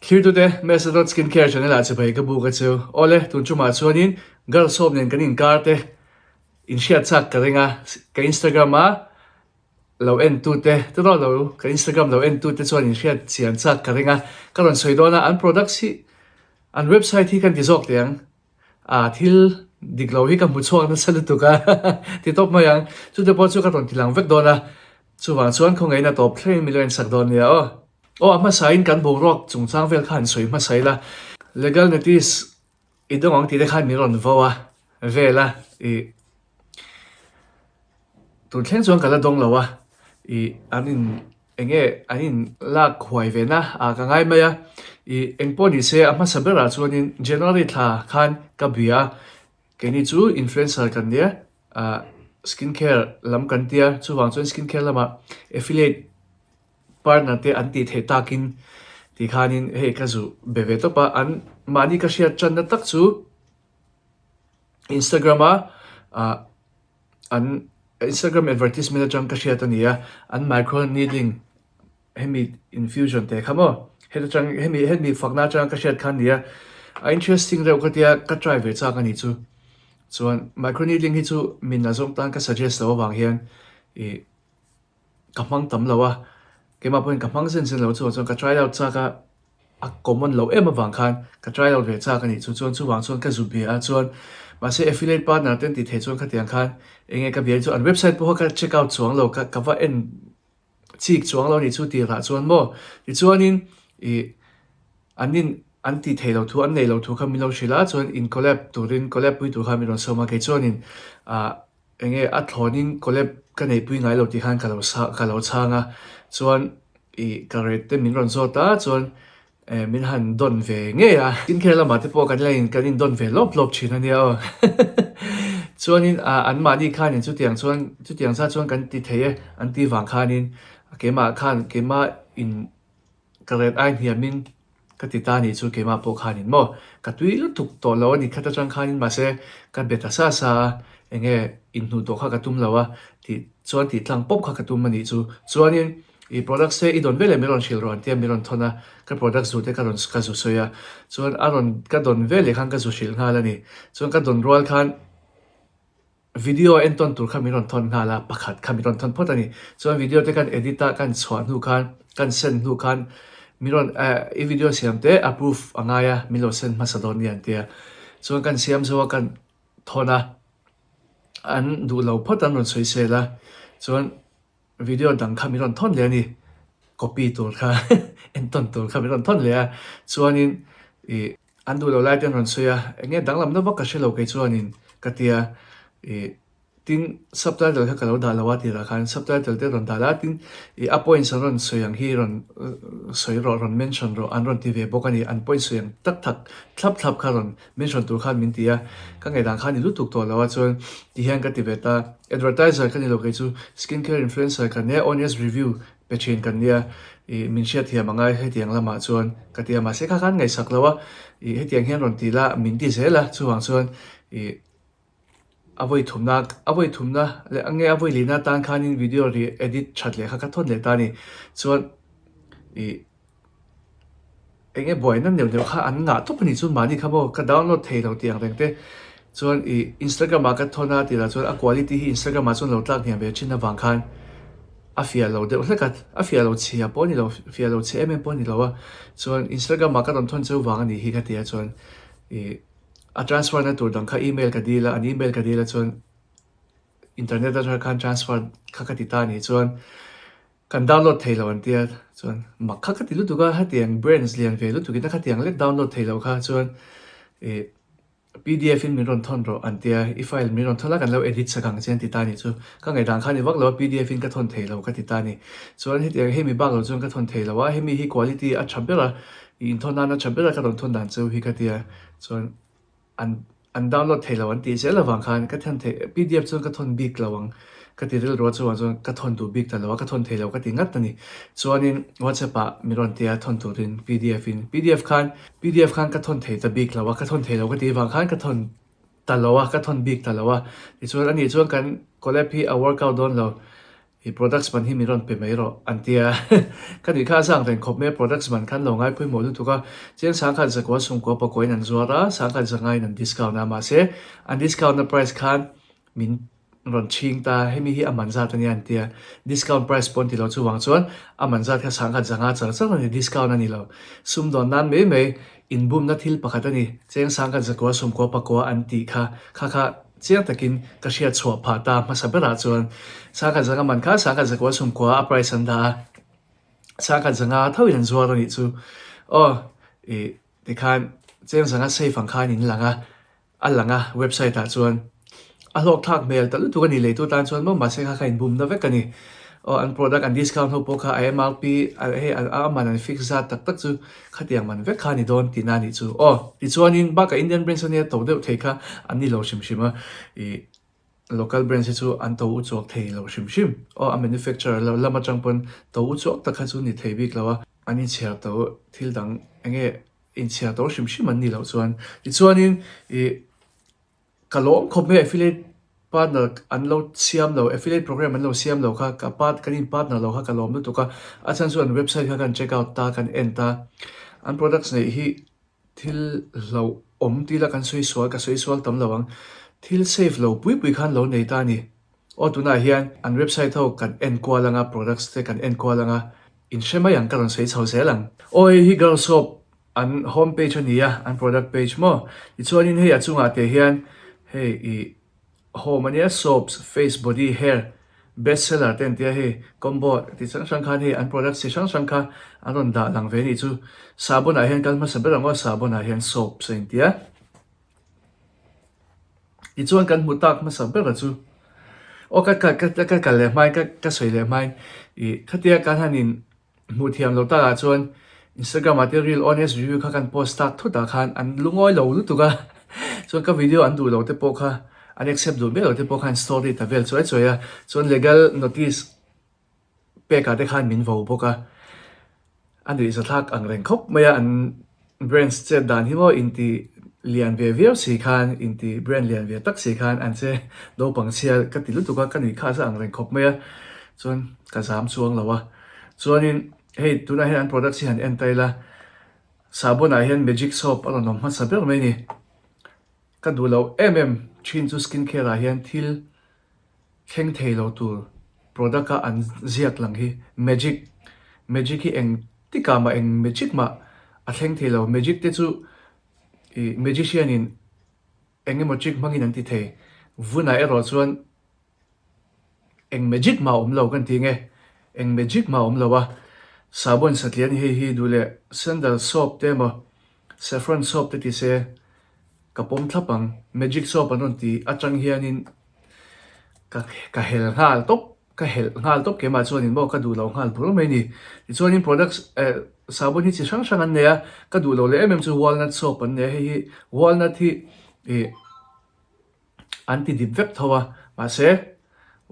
Here today, Mesadot Skincare Channel at Sabay Kabuka to Ole Tunchuma Suanin, Girl Soap Nen Kanin Karte, in Shiat Sak Karinga, Ka Instagram Low End Tute, Tolo, Ka Instagram Low End Tute Suan in Shiat Sian Sak Karinga, Karon Soidona and products and website he can dissolve them. Til Diglow he can put so on the Salatuka, the top Mayang, to the Potsukaton Tilang Vecdona, Suvan Suan Kongana top 3 million Sardonia. Masain kan borok chung chang vel khan soi masai la legal notice idong ang ti de khan miron vawa vela tu thlen chuan kala dong lawa anin anin la khwai ve na ka ngai maya engpo ni se ama sabera chuanin January tha khan ka bia keni chu influencer kan dia skincare lam kan tia chu wang chuan skincare lama affiliate partner te anti the takin ti khanin he kazu beve to pa an mani ka share chan na tak chu Instagram an Instagram advertisement jang ka share tania an micro needling hemi infusion te khamo he chang hemi fakna chang ka share khan dia interesting re ka tia ka try ve cha ka ni chu chuan micro needling hi chu min na zong tan ka suggest lo wang hian kamang tam lawa kema point kamang sen lo chu ka try out cha ka a common lo em awang khan ka try out ve cha ka ni chu chu wang chuan ka zubi a chuan ma se affiliate partner ten ti the chuan ka tiang khan enge ka bia chu an website po ka check out chuang lo ka va en chik chuang lo ni chu ti ra chuan mo ti chuanin anin anti thelo thu an nei lo thu khami lo shila chuan in collab turin collab pui tu khami ron soma ke chuanin enge a thlonin collab ka nei pui ngai lo ti khan ka lo changa chuan karet te min ron zota chuan min han don ve nge skincare lama te po kan lain kanin don ve lop chin ania chuanin an mani khanin chu tiang sa chuan kan ti theye an ti wang khanin kema in karet ai hiamin ka ti ta ni chu kema po khanin mo ka tui lu tuk to lo ni khata chang khanin ma se kan beta sa enge in nu to kha ka tum lawa ti chuan ti tlang pop kha ka tum mani chu chuanin products se idon vele meron shil ron tia meron thona ka products zu te ka ron ska zu soya chuan aron ka don vele khan ka zu shil ngala ni chuan ka don roal khan video enton tur kha meron thon ngala pakhat kha meron thon photani chuan video te kan edita kan chhuan hu khan kan sen hu khan miron video siam te approve angaya milo sen Macedonian tia chuan kan siam zo kan thona an du lo photan ron soi se la chuan video dang kamiron thon le ni copy tur kha enton tur kamiron thon le chuanin andu lo lai ten ron soya enge danglam no ka shelo ke chuanin katia tin subtitle kha kalo da lawa ti ra khan subtitle te ron dala tin appoint ron soyang hi ron soiro ron mention ro an ron ti ve bokani an point soyang tak thlap kha ron mention tur khan min tia ka ngai dang khan ni lutuk to lawa chuan ti hian ka ti beta advertiser kan ni lo ke chu skincare influencer kan ne honest review pechin kan nia min shia thia mangai he tiang lama chuan ka tia ma se kha khan ngai sak lawa he tiang hian ron ti la min ti zela chuwang chuan avoi thumna le ange avoi lina tan khanin video ri edit chat le kha ka thon le tani chuan enge boy nan neu kha an nga to pani chu mani khabo ka download thei lo tiang rengte chuan Instagram ma ka thona ti la chuan a quality hi Instagram ma chuan lo tlak hian be chin na wang khan a fia lo de hlekat a fia lo chia poni lo fia lo che em poni lo chuan Instagram ma ka don thon chu wang ani hi ka tia chuan a transfer na tur dang kha email ka dila an email ka dila chuan internet a khan transfer kha ka ti ta ni chuan kan download thei lo an tia chuan ma kha ka ti lu tu ka ha tiang brands lian ve lu tu ki ta kha tiang lek download thei lo kha chuan PDF in miron thon ro an tia file miron thola kan lo edit sakang chen ti ta ni chu ka ngai dang kha ni wak lo PDF in ka thon thei lo ka ti ta ni chuan hi tiang hemi bak lo chuan ka thon thei lo wa hemi hi quality a chambela in thona na chambela ka don thon dan chu hi ka tia chuan an download thei lo an ti se lawang khan ka than the PDF chuan ka thon big lawang ka ti rel ro chuan ka thon du big ta lawa ka thon thei lo ka ti ngat tani chuanin WhatsApp a miron tia thon tu rin PDF khan ka thon thei ta big lawa ka thon thei lo ka ti wang khan ka thon ta lawa ka thon big ta lawa ti chuan ani chuan kan collab hi a workout don lo i products ban hi mi ron pe mai ro antia kan ni kha sang ren khop me products ban khan lo ngai pui mo lu tu ka chen sang khan zakwa sum ko pa koi nan zuara sang khan zangai nan discount na ma se an discount na price khan min ron ching ta hemi hi aman za tani antia discount price pon ti lo chu wang chuan aman za kha sang khan zanga char char ni discount ani lo sum don nan me me in boom na thil pakhat ani chen sang khan zakwa sum ko pa ko anti kha chiang takin ka shia chua pha ta ma sabera chuan sang khan zanga man kha sang khan zakwa sum ko a price an da sang khan zanga thawin an zuar ani chu ti khan chen zanga safe ang khan in langa website ta chuan a lok thak mail ta lu tu kan ni le tu tan chuan mo ma se kha in boom na vek ani an product an discount ho po kha MRP a man an fix za tak tak chu khatiang man vek kha ni don ti na ni chu ti chuan in ba ka Indian brands ani to de thei kha an ni lo shim shima local brands chu an to u chok thei lo shim shim a manufacturer lama changpon to u chok ta kha chu ni thei bik lawa ani chhia to thil dang enge in chhia to shim shim an ni lo chuan ti chuan in kalom khop me affiliate partner an lo siam lo affiliate program an lo siam lo kha ka kanin partner lo kha kalom lu tu ka achan chu an website kha kan check out ta kan enta an products nei hi thil lo ti la kan soi sual tam lawang thil save lo pui khan lo nei ta ni tuna hian an website ho kan en kwa langa products te kan en kwa langa in shema yang karon sei chho se lang hi girl shop an home page ani ya an product page mo ti chuan in hei achunga te hian hei home ania soaps face body hair bestseller ten tia hi combo ti sang khan hi an product si sang kha anon da lang ve ni chu sabon a hian kalma sabera ngo sabon a hian soap sen tia ti chuan kan mutak ma sabera chu ka le mai ka soi le mai khatia kan hanin mu thiam lo ta chuan Instagram material honest review kha kan post tak thu ta khan an lungoi lo lu tu ka chuan ka video an du lo te po kha an accept du be lo te po khan story ta vel choya chuan legal notice pe ka te khan min vo po ka an ri sa thak ang reng khop maya an brands che dan hi mo inti lian ve si khan inti brand lian ve tak si khan an che do pang sia ka ti lu tu ka kan ni kha sa ang reng khop maya chuan ka zam chuang lawa chuan in hei tuna hian product si han entaila sabon a hian magic soap alo nom ma saber mai ni ka du lo chin chu skincare a hian thil kheng thei lo tur product ka an ziak lang hi magic hi eng tika ma eng magic ma a kheng thei lo magic te chu magician in eng magic mangin an ti thei vuna ero chuan eng magic ma lo kan ti nge eng magic ma lo wa sabon satlian hi dule sandal soap te mo saffron soap te ti se kapom thlapang magic soap anon ti atang hianin ka hel ngal top ke ma chuan in mo ka du lo ngal bur mai ni ti chuan in products sabon hi chi sang an ne ka du lo le chu walnut soap an ne hi walnut hi anti develop thowa ma se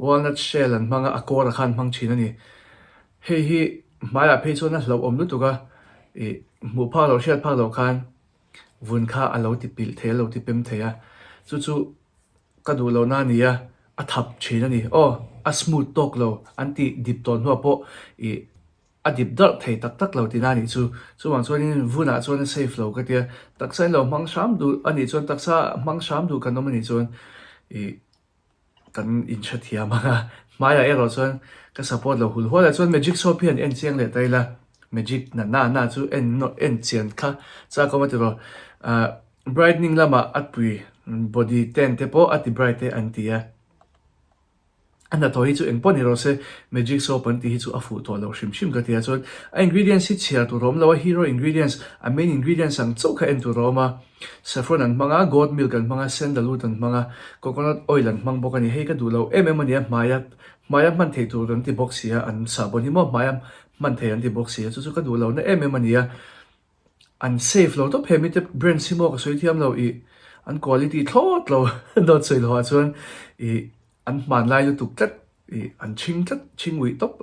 walnut shell an manga akor khan mang chin ani hi maya phe chuan a hlo om lu tu ka mu pha lo shet pha lo khan vun kha alo ti pil the lo ti pem theya chu ka du lo na ni a thap chin ani a smooth talk lo anti dip ton ho po a dip dar thei tak lo ti na ni chu wang chuan in vuna chuan safe lo ka tia taksa lo mang sham du ani chuan taksa mang sham du kan nom ani chuan kan in chathia maya ero chuan ka support lo hul hola chuan magic soap hian en chiang le taila magic na chu en chian kha cha ko ma ti ro brightening lama atpui body ten te po ati bright te antia ana to hi chu engpon ni ro se magic soap an ti hi chu a fu to lo shim ka tia chuan a ingredients hi chia tu rom lo hero ingredients a main ingredients ang chokha en tu roma saffron an manga goat milk an manga sandalwood an manga coconut oil an mang bokani hei ka du lo ania maya man thei tu ron ti box ya an sabon hi mo maya man thei an ti box ya chu ka du lo na ania an safe lo to phemi te brand simo ka soi thiam lo an quality thot lo dot sei lo chuan an man lai lu tuk tat an ching wi top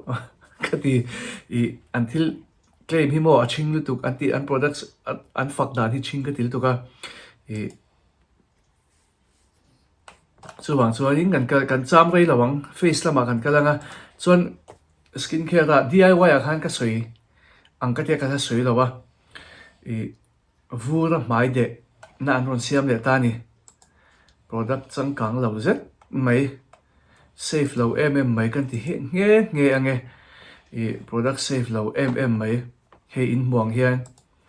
kati until claim hi mo a ching lu tuk anti an products an fak dan hi ching ka til tuka chuwang chuan in kan cham rei lawang face lama kan kalanga chuan skincare da DIY a khan ka soi ang ka te ka soi lo wa I vura mai de na an ron siam le ta ni product chang kang lo zet mai safe lo mai kan ti nge ange I product safe lo mai he in muang hian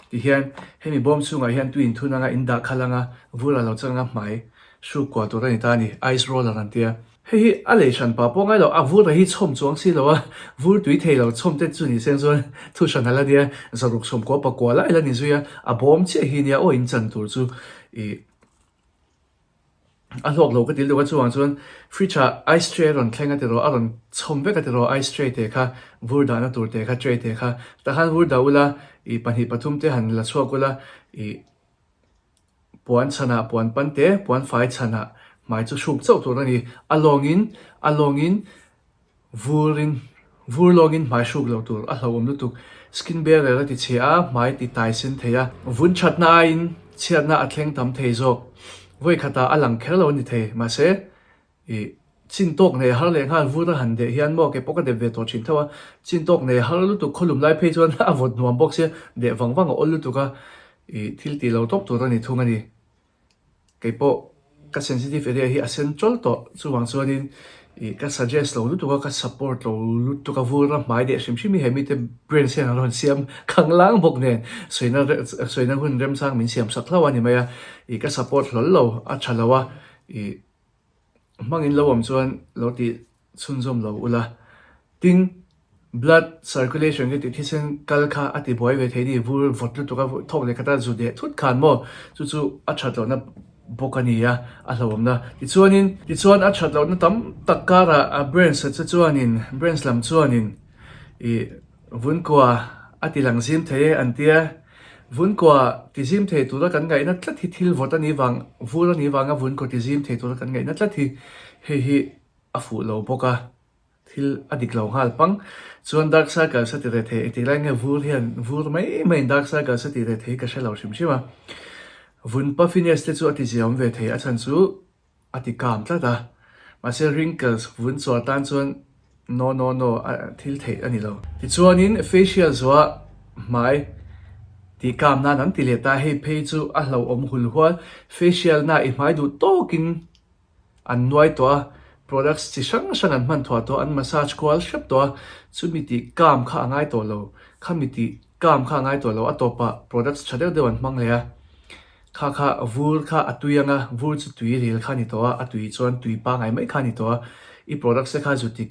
ti hian he mi bom chunga hian tuin thunanga inda khalanga vura lo changa mai shu kwa to ni ta ni ice roller an tia hei ale shan pa po ngai lo a vur hi chom chuang si lo a vur tui thei lo chom te chu ni sen zon thu shan hala dia zaruk chom ko pa ko la ila ni zuya a bom che hi nia o in chan tur chu I a lok lo ka til do ka chuang chuan feature ice tray ron thlenga te ro a ron chom ve ka te ro ice tray te kha vur da na tur te kha tray te kha ta han vur da ula I pani pathum te han la chhuak ula I puan chana puan pan te puan fai chana mai chu shuk chau tur ani alongin vurlongin mai shuk lo tur a hlawm lu tu skin barrier ti che a mai ti tai sin theya vun thatna in chiatna a thleng tam thei zo voi khata alang khelo ni the ma se I chin tok ne har le han vur han de hian mo ke poka de ve to chin thawa chin tok ne har lu tu kholum lai phei chuan a vot nuam box se de wangwang ol lu tu ka I thil ti lo tok tur ani thung ani ke po ka sensitive area hi a central to chuwang chuanin I ka suggest lo lu tu ka support lo lu tu ka vura mai de sim sim hemi te brain sen ron siam khanglang bok ne soina hun rem sang min siam sakhlaw ani maya I ka support lo a chalawa I mangin lo am chuan lo ti chunjom lo ula ting blood circulation ke ti thisen kalkha ati boy ve thei ni vur vot lu tu ka thok le kata zu de thut khan mo chu a chatlo na bokania a hlawm na ti chuan a thatlo na tam takara a brains cha chuanin brains lam chuanin I vunkwa ati langzim the antia vunkwa tizim the tura kan ngai na tlat hi thil votani wang vurani wanga vunkwa tizim the tura kan ngai na tlat hi hi afu lo boka thil adik lo hal pang chuan dark circle sa ti re the ti lai nge vur hian vur mai dark circle sa ti re the ka shelo sim shima vun puffiness te chu ati ziam ve thei a chan chu ati kam tla da ma se wrinkles vun chaw tan chuan no thil thei ani lo ti chuanin facial zwa mai ti kam na nan ti le ta hei phei chu a hlo om hul hual facial na I mai du tokin an nuai to products chi sang an man thwa to an massage kwal shap to chu mi ti kam kha ngai to lo khamiti kam kha ngai to lo atopa products chadeu de wan mang le a kha vur kha atuyanga vur chu tui ril kha ni to atui chuan tui pa ngai mai kha ni to I product se kha juti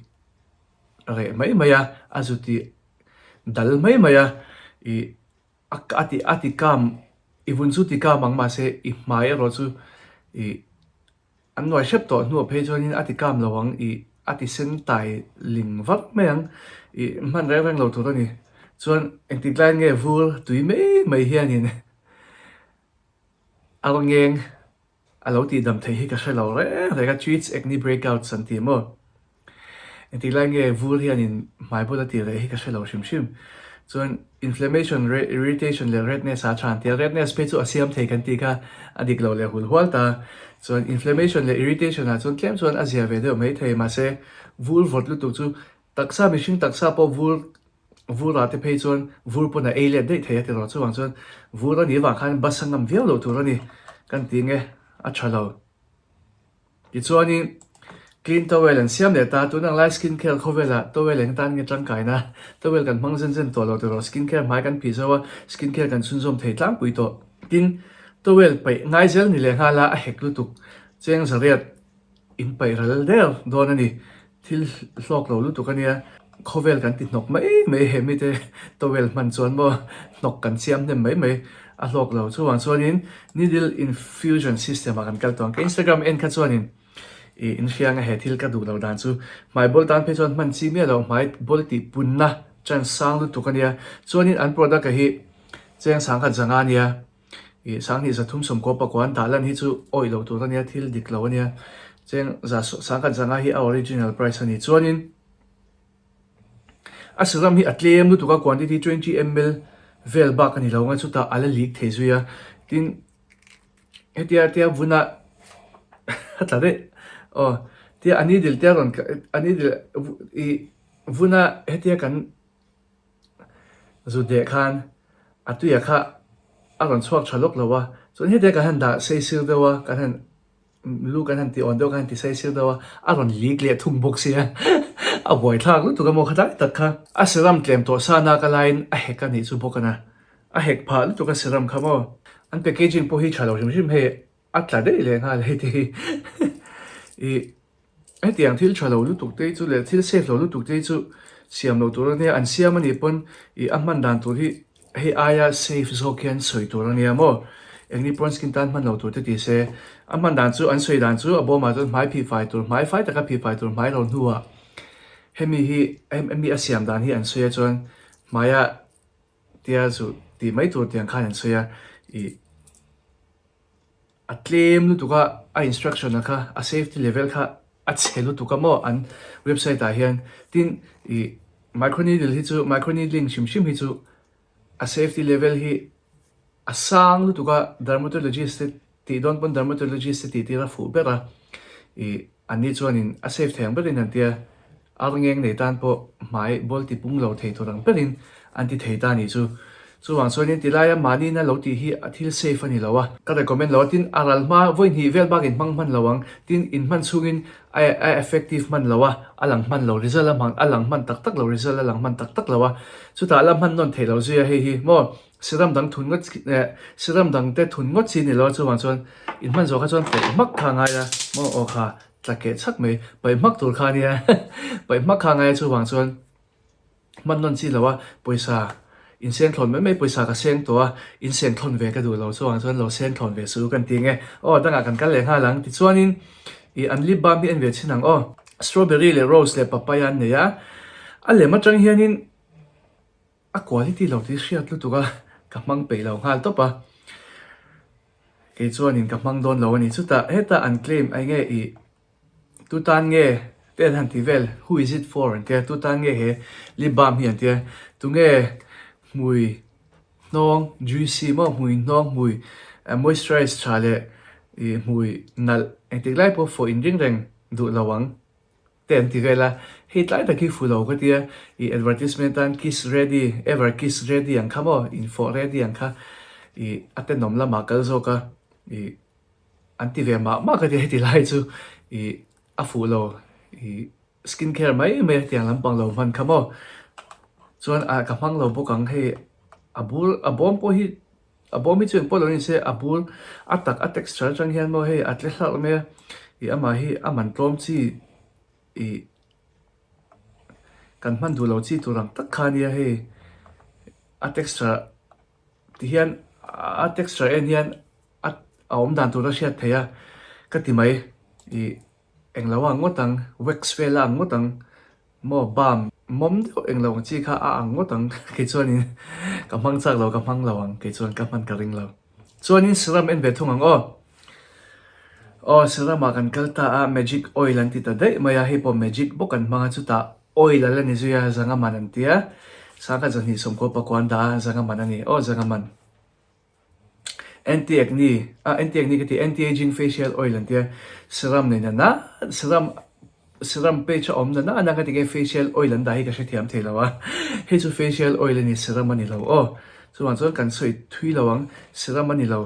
re mai maya azuti dal mai maya I ati kam I vun chu ti kam ang ma se I mai ro chu I an noi shep to nu phei chuan in ati kam lawang I ati sen tai ling vak meang I man reng lo to ni chuan enti tlan nge vur tui mai hianin alongeng alo ti dam thei hi ka shelo re ka tweets acne breakouts an ti mo enti lai nge vur hianin mai bola ti re hi ka shelo shim chuan inflammation irritation le redness a chan ti redness pe chu asiam thei kan ti ka adik lo le hul hwal ta chuan inflammation le irritation a chuan tlem chuan azia ve de mai thei ma se vur vot lu tu chu taksa mishing taksa po vur ate phei chuan vur pona eile de thei ate ro chuang chuan vur ani wa khan basangam viau lo tur ani kan ti nge a thalo ti chuani clean towel an siam le ta tu nang lai skin care khovela towel eng tan nge tang kai na towel kan mang zen to lo to skin care mai kan pizawa skin care kan chunjom thei tlang pui to tin towel pai ngai zel ni le hala a hek lu tu cheng zariat in pai ral del don ani thil hlok lo lu tu kania khovel kan ti nok mai hemi te towel man chuan mo nok kan siam nem mai a hlok lo chuan chuanin needle infusion system kan kal tong Instagram en kha chuanin in fianga he thil ka du lo dan chu mai bol tan pe chuan man chi me lo mai bol ti punna chan sang lu tu kania chuanin an product ka hi cheng sang kha janga nia sang ni za thum som ko pa kwan dalan hi chu oi lo tu ania thil dik lo ania cheng za sang kha janga hi original price ani chuanin asiram hi atlem lu tu ka quantity 20 ml vel ba kan hi lo nga chu ta ala leak thei zuya tin hetia vuna hatla de tia ani dil teron ani dil vuna hetia kan zu de khan atuya kha aron chuak thalok lawa chon hetia kan han da sei sil dawa kan han lu kan han ti on do kan ti sei sil dawa aron lik le thung bok sia a boy thak lu tu ka mo khata tak kha a seram tlem to sa na ka line a hek ani chu bokana a hek pha lu tu ka seram khamo an packaging po hi chalo jim he atla de le nga le ti i etiang thil chalo lu tu te chu le thil safe lo lu tu te chu siam lo tur ne an siam ani pon I amman dan tur hi hei aya safe zo kian soi tur ani amo engni pon skin tan man lo tur te ti se amman dan chu an soi dan chu abo ma chu mai P5 tur mai 5 taka P5 tur mai lo nuwa hemi hi mi asiam dan hi an soi chon maya tia chu ti mai tur tiang khan an soi I a claim lu tu ka a instruction na kha a safety level kha a chelu tu ka mo an website a hian tin I microneedle hi chu microneedling shim hi chu a safety level hi a sang lu tu ka dermatologist ti don pon dermatologist ti ra fu bera I ani chuan in a safe thang berin an tia arngeng nei tan po mai bol ti pung lo thei thorang berin an ti thei ta ni chu chuwang chuanin tilaya mani na lo ti hi a thil safe ani lawa ka recommend lo tin aral ma voin hi vel bagin man lawang tin in man chungin a effective man lawa alang man lo result amang alang man tak tak lo result alang man tak tak lawa chu ta lam man non thei lo zia hei hi mo siram dang thun ngot siram dang te thun ngot chi ni lo chuwang chuan in man zo kha chuan pe mak kha ngai la mo o kha tlake chak me pai mak tur kha nia pai mak kha ngai chuwang chuan man non chi lawa poisa in sen thon me poisa ka seng to in sen thon ve ka du lo chuang chuan lo sen thon ve su kan ti nge o danga kan kal le nga lang ti chuanin I an lip balm hi en ve chinang o strawberry le rose le papaya ne ya a le ma tang hianin a quality lo ti hriat lu tu ka ka mang pe lo ngal to pa ke chuanin ka mang don lo ani chuta heta an claim ai nge I tu tan nge ten han ti vel who is it for and tu tan nge he lip balm hi an tia tu nge mùi nong juicy mo mùi nong mùi moisturize chale mùi nal anh tiếc lại po for in ring reng du lawang ten ti vela hit lại ta ki fulo ka tia I advertisement an kiss ready ever kiss ready ang khamo in for ready ang kha I aten nom la ma kal zo ka I anti ve ma ka ti heti lai chu I a fulo I skincare mai tiang lam pang lo man khamo chuan a ka hmang lo bokang he abul abom po hi abom hi chuan polo ni se abul atak a texture chang hian mo he atle hlal me I ama hi aman tlom chi I kan man du lo chi turang tak khania he a texture ti hian a texture en hian a om dan tu ra hriat theia ka ti mai I englawa ngotang wax vela ngotang mo bam mom deuh englo chi kha a ang ngotang ke chuanin ka hmang chak lo ka hmang lawang ke chuan ka hman ka ring lo chuanin serum en ve thungang o serum a kan kalta a magic oil an ti ta dei maya hi po magic bo kan hmanga chuta oil ala ni zuya zanga man an tia saka jani somko pakwan da zanga man ani o zanga man anti acne ke ti anti aging facial oil an tia serum nei na serum page om na ana ka tige facial oil an dai ka thiam thelawa he chu facial oil ni serum ani lo o chuan chuan kan soi thui lawang serum ani lo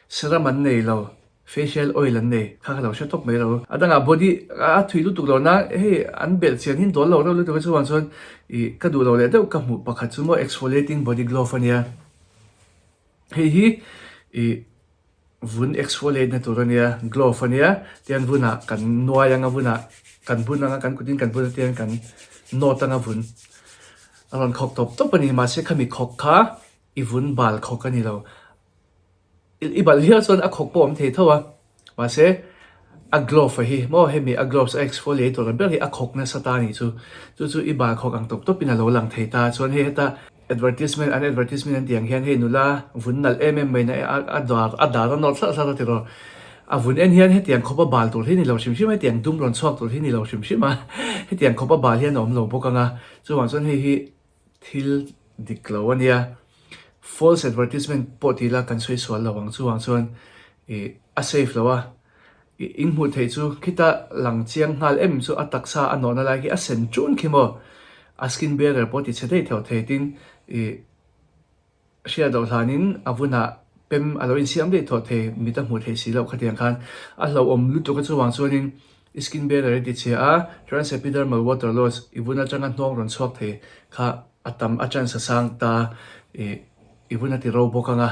serum an nei lo facial oil an nei kha lo sha top mai lo adanga body a thui lu tu lo na he an bel chian hin dol lo lu tu chuan chuan I ka du lo le deuh ka mu pakhat chu mo exfoliating body glow ania he I vun exfoliate na turania glow ania tian vuna kan noaya nga vuna kan bun nga kan kutin kan bun tian kan nota nga vun aron khok top ani ma se khami khok kha I vun bal khok ani lo I bal hian chon a khok pom the thawa ma se a glow fa hi mo hemi a glows exfoliator ber hi a khok na satani chu I bal khok ang top ina lo lang thei ta chon he ta advertisement an tiang hian he nula vun nal mai na a dar not sa ti ro a vun en hian he tiang khopa bal tur hi ni lo shim he tiang dum ron chok tur hi ni lo shim ma he tiang khopa bal hian om lo bokanga chuwang chuan hi thil diklo ania false advertisement potila kan soi swal lawang chuwang chuan a safe lawa in mu thei chu khita lang chiang hal em chu ataksa anona lai hi a sen chun khimo a skin barrier po ti chete theo the tin share do thanin avuna pem alo in siam de tho the mi ta mu the si lo khatiang khan a lo om lu to ka chuwang chuanin skin barrier ti che a transepidermal water loss ivuna changa hnong ron chhuak the kha atam achan sa sang ta ivuna ti ro bokanga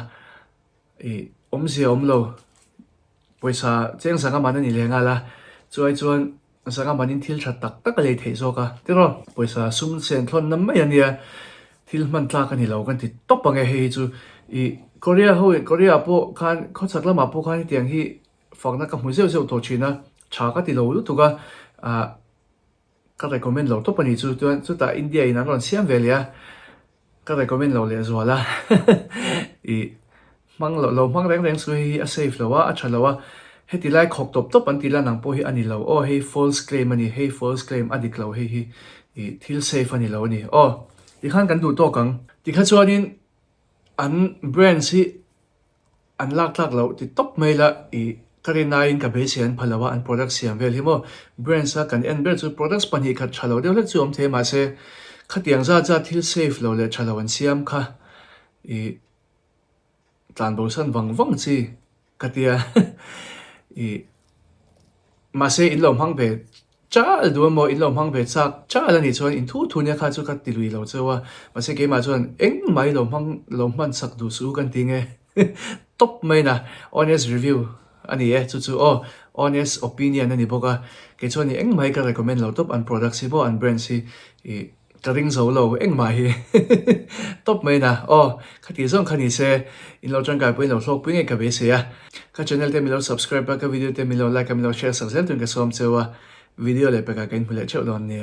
om se om lo poisa cheng sanga manan ni lenga la chuan sanga manin thil that tak tak le thei zo ka tiro poisa sum sen thon nam mai ania thil man tla kan hi lo kan ti top ange hei chu Korea po khan kho chakla ma po khan tiang hi fakna ka mu zeu zeu to china cha ka ti lo lu tu ka ka recommend lo to pani chu chu ta India in an siam velia ka recommend lo le zo la mang lo mang reng su hi a safe lo wa a chalo wa heti lai khok top an ti la nang po hi ani lo hei false claim ani hei false claim adik lo hei thil safe ani lo ni ti khan kan du to kang ti kha chuanin an brand si an lak lo ti top mai la karina in ka be sian phalawa an product siam vel hi mo brand sa kan en ber chu products pani kha chalo de le chu om the ma se khatiang za thil safe lo le chalo an siam kha tlan bo san wang chi katia ma se in lo hang be cha du mo in lo hang be cha la ni chuan in thu nya kha chu ka ti lui lo chawa ma se ke ma chuan eng mai lo man sak du su kan tinge top mai na honest review ani chu honest opinion ani boka ke chuan ni eng mai ka recommend lo top an product si bo an brand si ka ring zo lo eng mai top mai na khati zong khani se in lo chang ka pui lo thlok pui nge ka be se ya ka channel te mi lo subscribe ka video te mi lo like ka mi lo share sa zel tun ka som chewa video le pe ka kain phule cheu don ne